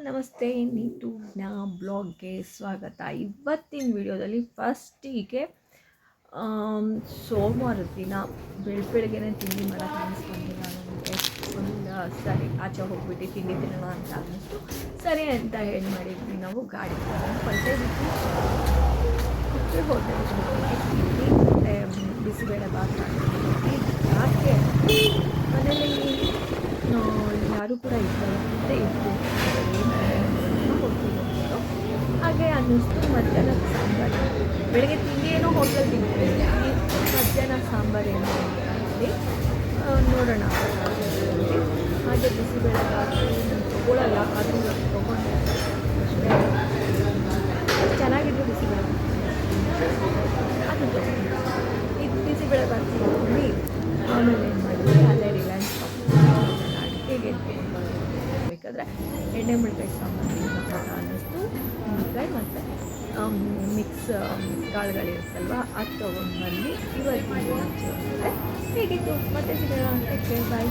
ನಮಸ್ತೆ. ನೀಟೂಬ್ನ ಬ್ಲಾಗ್ಗೆ ಸ್ವಾಗತ. ಇವತ್ತಿನ ವಿಡಿಯೋದಲ್ಲಿ ಫಸ್ಟಿಗೆ ಸೋಮವಾರದ ದಿನ ಬೆಳಗ್ಗೆನೇ ತಿಂಡಿ ಮಾಡೋಕ್ಕೆ ಅನ್ನಿಸ್ಕೊಂಡಿಲ್ಲ ನನಗೆ. ಸರಿ ಆಚೆ ಹೋಗ್ಬಿಟ್ಟು ತಿಂಡಿ ತಿನ್ನೋಣ ಅಂತ ಅನ್ನಿಸ್ತು. ಸರಿ ಅಂತ ಹೇಳಿ ಮಾಡಿದ್ವಿ, ನಾವು ಗಾಡಿ ಹೊರಟೆ ಬಿಟ್ಟು ಹೋಟೆಲ್ಗೆ ಹೋಗ್ಬಿಟ್ಟು ತಿಂಡಿ ಮತ್ತು ಬಿಸಿಬೇಳೆ ಭಾತ್ ಯಾಕೆ ಮನೇಲಿ ಯಾರೂ ಕೂಡ ಇದ್ದಾರೆ ಅಂತ ಇತ್ತು. ಹಾಗೆ ಅನ್ನಿಸ್ತು. ಮಧ್ಯಾಹ್ನ ಸಾಂಬಾರು, ಬೆಳಗ್ಗೆ ತಿಂಡಿ ಏನೋ ಹೋಟೆಲ್ ತಿಂತೀವಿ, ಮಧ್ಯಾಹ್ನ ಸಾಂಬಾರು ಏನೋ ಹೇಳಿ ನೋಡೋಣ. ಹಾಗೆ ಬಿಸಿಬೇಳೆ ಭಾತ್ ತೊಗೊಳ್ಳಲ್ಲ, ಆದರೂ ತೊಗೊಂಡೆ. ಚೆನ್ನಾಗಿದ್ದು ಬಿಸಿಬೇಳೆ ಅದು ತೊಗೊಂಡು ಇದು ಬಿಸಿಬೇಳೆ ಭಾತ್ ತೊಗೊಂಡು ಆಮೇಲೆ ಏನು ಮಾಡಿದ್ವಿ, ಅಲ್ಲೇ ರಿಲಯನ್ಸ್ ಅಡುಗೆಗೆ ಬೇಕಾದರೆ ಎಣ್ಣೆ ಮುಳ್ಕಾಯಿ ಸಾಂಬಾರು ಅನ್ನಿಸ್ತು. ಮುಳ್ಕಾಯಿ ಮತ್ತು ಮಿಕ್ಸ್ ಕಾಳುಗಳಿರುತ್ತಲ್ವ ಅದು ತೊಗೊಂಡು ಬಂದು ಇವತ್ತಿನ ಹೇಗಿತ್ತು ಮತ್ತೆ ಸಿಗೋಣ. ಬಾಯ್.